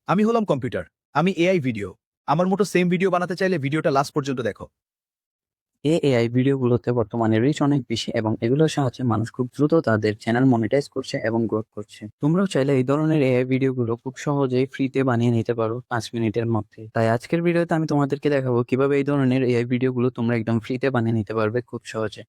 আমি হলাম কম্পিউটার। আমি এআই ভিডিও। আমার মতো সেম ভিডিও বানাতে চাইলে ভিডিওটা লাস্ট পর্যন্ত দেখো। এআই ভিডিওগুলোতে বর্তমানে রিচ অনেক বেশি এবং এগুলোর সাহায্যে মানুষ খুব দ্রুত তাদের চ্যানেল মনিটাইজ করছে এবং গ্রোথ করছে। তোমরাও চাইলে এই ধরনের এআই ভিডিওগুলো খুব সহজেই ফ্রিতে বানিয়ে নিতে পারো 5 মিনিটের মধ্যে। তাই আজকের ভিডিওতে আমি তোমাদেরকে দেখাবো কিভাবে এই ধরনের এআই ভিডিওগুলো তোমরা একদম ফ্রিতে বানিয়ে নিতে পারবে খুব সহজে।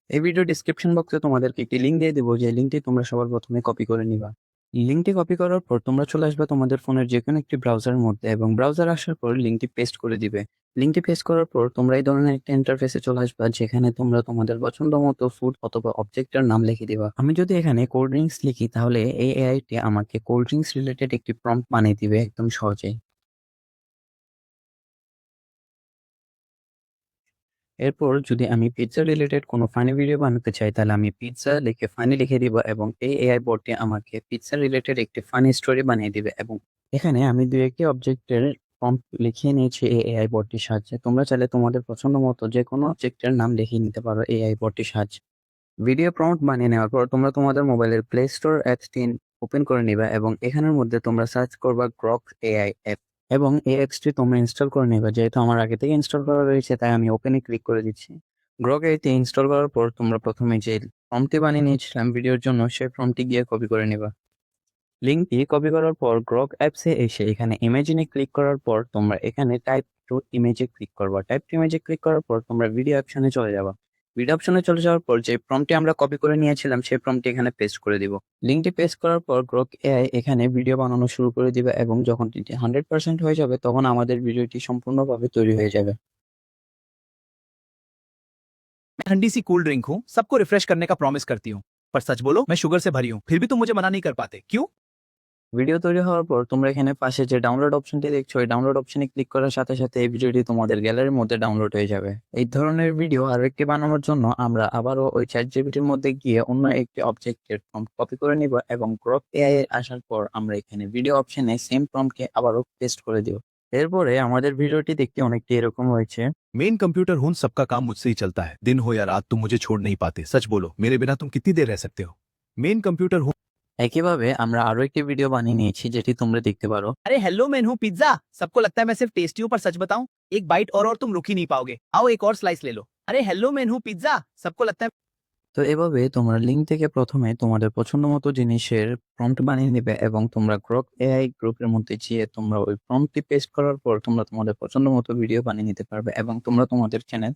এই ভিডিও ডিসক্রিপশন বক্সে তোমাদেরকে একটি লিঙ্ক দিয়ে দেবো, যে লিঙ্কটি তোমরা সবার প্রথমে কপি করে নিবা। লিঙ্কটি কপি করার পর তোমরা চলে আসবে তোমাদের ফোনের যে কোনো একটি ব্রাউজারের মধ্যে এবং ব্রাউজার আসার পর লিঙ্কটি পেস্ট করে দিবে। লিঙ্কটি পেস্ট করার পর তোমরা এই ধরনের একটা ইন্টারফেসে চলে আসবা, যেখানে তোমরা তোমাদের পছন্দ মতো ফুড অথবা অবজেক্টের নাম লিখে দিবা। আমি যদি এখানে কোল্ড ড্রিঙ্কস লিখি, তাহলে এই এআইটি আমাকে কোল্ড ড্রিঙ্কস রিলেটেড একটি প্রম্পট বানিয়ে দিবে একদম সহজেই। এরপর যদি আমি পিৎজা রিলেটেড কোনো ফানি ভিডিও বানাতে চাই, তাহলে আমি পিৎজা লিখে ফানি লিখে দিব এবং এই এআই বটটি আমাকে পিৎজা রিলেটেড একটি ফানি স্টোরি বানিয়ে দিবে। এবং এখানে আমি দুই একটি অবজেক্টের প্রম্পট লিখিয়ে নিয়েছি এই এআই বটটির সাহায্যে। তোমরা চাইলে তোমাদের পছন্দ মতো যে কোনো অবজেক্টের নাম লিখিয়ে নিতে পারো এআই বটটির সাহায্যে। ভিডিও প্রম্পট বানিয়ে নেওয়ার পর তোমরা তোমাদের মোবাইলের প্লে স্টোর অ্যাপসটি ওপেন করে নিবা এবং এখানের মধ্যে তোমরা সার্চ করবা গ্রক এআই অ্যাপ এবং এই অ্যাপসটি তোমরা ইনস্টল করে নিবা। যেহেতু আমার আগে থেকে ইনস্টল করা রয়েছে, তাই আমি ওপেনে ক্লিক করে দিচ্ছি। গ্রক এআইতে ইনস্টল করার পর তোমরা প্রথমে যে প্রম্পটটি বানিয়ে নিয়েছিলাম ভিডিওর জন্য, সেই প্রম্পটটি গিয়ে কপি করে নিবা। লিঙ্কটি কপি করার পর গ্রক অ্যাপসে এসে এখানে ইমেজিনে ক্লিক করার পর তোমরা এখানে টাইপ টু ইমেজে ক্লিক করবা। টাইপ টু ইমেজে ক্লিক করার পর তোমরা ভিডিও অপশনে চলে যাবা। ভিডিও অপশনে চলে যাওয়ার পর যে প্রম্পটটি আমরা কপি করে নিয়েছিলাম, সেই প্রম্পটটি এখানে পেস্ট করে দিব। লিঙ্কটি পেস্ট করার পর গ্রক এআই এখানে ভিডিও বানানো শুরু করে দিবে এবং যখন এটি 100% হয়ে যাবে, তখন আমাদের ভিডিওটি সম্পূর্ণভাবে তৈরি হয়ে যাবে। मैं ठंडी सी कूल ड्रिंक हूँ, सबको रिफ्रेश करने का प्रॉमिस करती हूँ। पर सच बोलो, मैं शुगर से भरी हूँ, फिर भी तुम मुझे मना नहीं कर पाते, क्यों? ভিডিও তৈরি হওয়ার পর তোমরা এখানে পাশে যে ডাউনলোড অপশনটি দেখছো, এই ডাউনলোড অপশনে ক্লিক করার সাথে সাথে এই ভিডিওটি তোমাদের গ্যালারির মধ্যে ডাউনলোড হয়ে যাবে। এই ধরনের ভিডিও আরো একটি বানানোর জন্য আমরা আবারও ওই চ্যাট জিপিটির মধ্যে গিয়ে অন্য একটি অবজেক্টের প্রম্পট কপি করে নিব এবং গ্রক এআই এর আসার পর আমরা এখানে ভিডিও অপশনে সেম প্রম্পটকে আবারও পেস্ট করে দিব। এরপরে আমাদের ভিডিওটি দেখতে অনেকটি এরকম হয়েছে। मेन कंप्यूटर हूँ, सबका काम मुझसे ही चलता है। दिन हो या रात तुम मुझे छोड़ नहीं पाते। सच बोलो, मेरे बिना तुम कितनी देर रह सकते हो? मेन कंप्यूटर हूँ। একইভাবে আমরা আরো একটি ভিডিও বানিয়ে নিয়েছি, যেটি তোমরা দেখতে পারো। अरे हेलो, मैं हूँ पिज्जा। सबको लगता है मैं सिर्फ टेस्टी हूँ, पर सच बताऊं, एक बाइट और तुम रुक ही नहीं पाओगे। आओ एक और स्लाइस ले लो। अरे हेलो, मैं हूँ पिज्जा। सबको लगता है। তো এভাবে তোমরা লিঙ্ক থেকে প্রথমে তোমাদের পছন্দ মতো জিনিসের প্রম্পট বানিয়ে নেবে এবং তোমরা গ্রক এআই গ্রুপের মধ্যে গিয়ে তোমরা ওই প্রম্পটটি পেস্ট করার পর তোমরা তোমাদের পছন্দ মতো ভিডিও বানিয়ে নিতে পারবে এবং তোমরা তোমাদের চ্যানেল।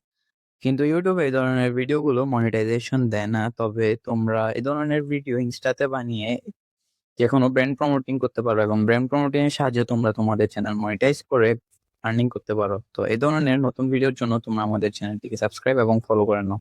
কিন্তু ইউটিউবে এই ধরনের ভিডিওগুলো মনিটাইজেশন দেয় না, তবে তোমরা এই ধরনের ভিডিও ইনস্টাতে বানিয়ে যে কোনো ব্র্যান্ড প্রমোটিং করতে পারো এবং ব্র্যান্ড প্রমোটিং এর সাহায্যে তোমরা তোমাদের চ্যানেল মনিটাইজ করে আর্নিং করতে পারো। তো এই ধরনের নতুন ভিডিওর জন্য তোমরা আমাদের চ্যানেলটিকে সাবস্ক্রাইব এবং ফলো করে নাও।